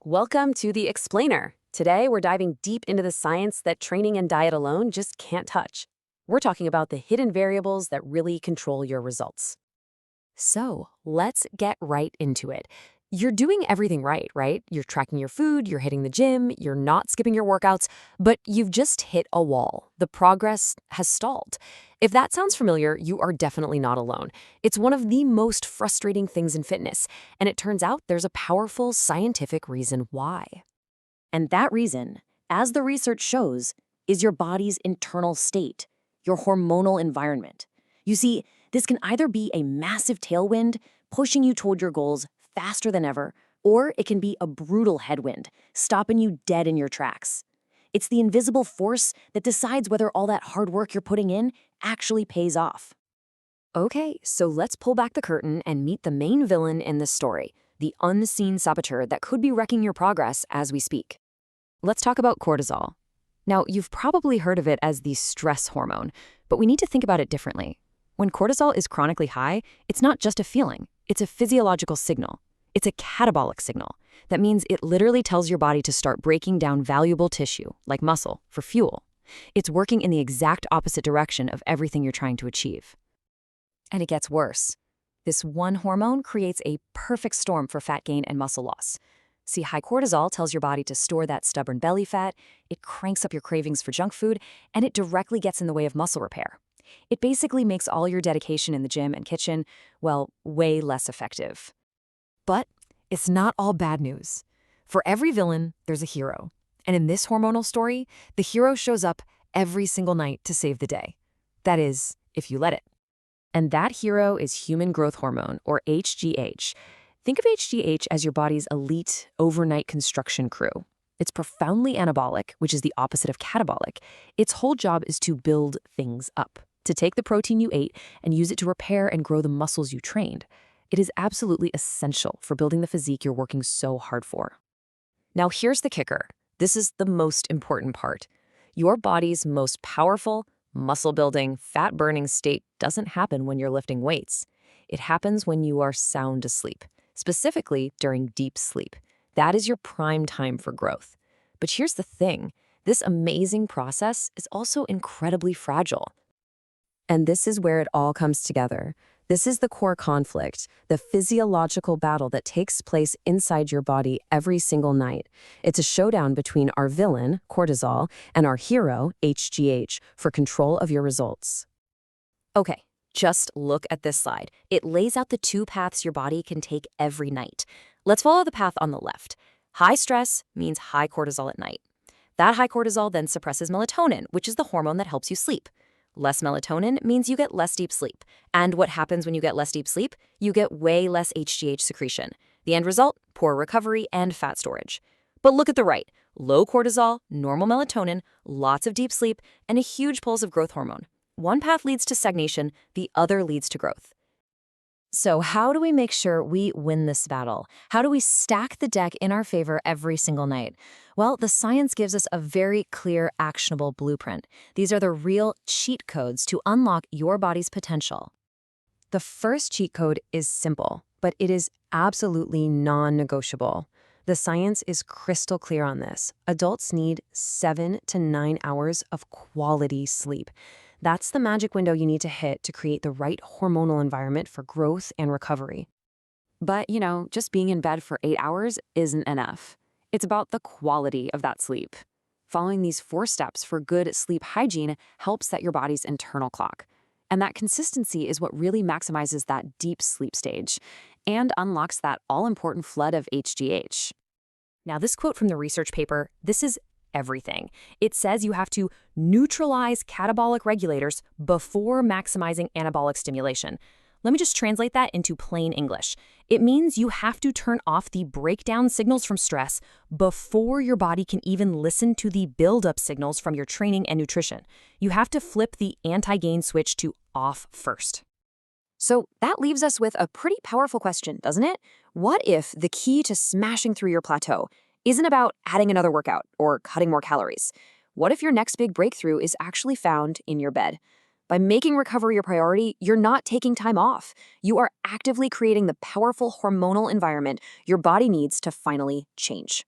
Welcome to The Explainer. Today, we're diving deep into the science that training and diet alone just can't touch. We're talking about the hidden variables that really control your results. So, let's get right into it. You're doing everything right? You're tracking your food, you're hitting the gym, you're not skipping your workouts, but you've just hit a wall. The progress has stalled. If that sounds familiar, you are definitely not alone. It's one of the most frustrating things in fitness, and it turns out there's a powerful scientific reason why. And that reason, as the research shows, is your body's internal state, your hormonal environment. You see, this can either be a massive tailwind, pushing you toward your goals faster than ever, or it can be a brutal headwind, stopping you dead in your tracks. It's the invisible force that decides whether all that hard work you're putting in actually pays off. Okay, so let's pull back the curtain and meet the main villain in this story, the unseen saboteur that could be wrecking your progress as we speak. Let's talk about cortisol. Now, you've probably heard of it as the stress hormone, but we need to think about it differently. When cortisol is chronically high, it's not just a feeling, it's a physiological signal. It's a catabolic signal. That means it literally tells your body to start breaking down valuable tissue, like muscle, for fuel. It's working in the exact opposite direction of everything you're trying to achieve. And it gets worse. This one hormone creates a perfect storm for fat gain and muscle loss. See, high cortisol tells your body to store that stubborn belly fat, it cranks up your cravings for junk food, and it directly gets in the way of muscle repair. It basically makes all your dedication in the gym and kitchen, well, way less effective. But it's not all bad news. For every villain, there's a hero. And in this hormonal story, the hero shows up every single night to save the day. That is, if you let it. And that hero is human growth hormone, or HGH. Think of HGH as your body's elite overnight construction crew. It's profoundly anabolic, which is the opposite of catabolic. Its whole job is to build things up, to take the protein you ate and use it to repair and grow the muscles you trained. It is absolutely essential for building the physique you're working so hard for. Now here's the kicker. This is the most important part. Your body's most powerful, muscle-building, fat-burning state doesn't happen when you're lifting weights. It happens when you are sound asleep, specifically during deep sleep. That is your prime time for growth. But here's the thing. This amazing process is also incredibly fragile. And this is where it all comes together. This is the core conflict, the physiological battle that takes place inside your body every single night. It's a showdown between our villain, cortisol, and our hero, HGH, for control of your results. Okay, just look at this slide. It lays out the two paths your body can take every night. Let's follow the path on the left. High stress means high cortisol at night. That high cortisol then suppresses melatonin, which is the hormone that helps you sleep. Less melatonin means you get less deep sleep. And what happens when you get less deep sleep? You get way less HGH secretion. The end result? Poor recovery and fat storage. But look at the right. Low cortisol, normal melatonin, lots of deep sleep, and a huge pulse of growth hormone. One path leads to stagnation, the other leads to growth. So how do we make sure we win this battle? How do we stack the deck in our favor every single night? Well, the science gives us a very clear, actionable blueprint. These are the real cheat codes to unlock your body's potential. The first cheat code is simple, but it is absolutely non-negotiable. The science is crystal clear on this. Adults need 7 to 9 hours of quality sleep. That's the magic window you need to hit to create the right hormonal environment for growth and recovery. But, just being in bed for 8 hours isn't enough. It's about the quality of that sleep. Following these 4 steps for good sleep hygiene helps set your body's internal clock. And that consistency is what really maximizes that deep sleep stage and unlocks that all-important flood of HGH. Now, this quote from the research paper, this is everything. It says you have to neutralize catabolic regulators before maximizing anabolic stimulation. Let me just translate that into plain English. It means you have to turn off the breakdown signals from stress before your body can even listen to the buildup signals from your training and nutrition. You have to flip the anti-gain switch to off first. So that leaves us with a pretty powerful question, doesn't it? What if the key to smashing through your plateau isn't about adding another workout or cutting more calories? What if your next big breakthrough is actually found in your bed? By making recovery a priority, you're not taking time off. You are actively creating the powerful hormonal environment your body needs to finally change.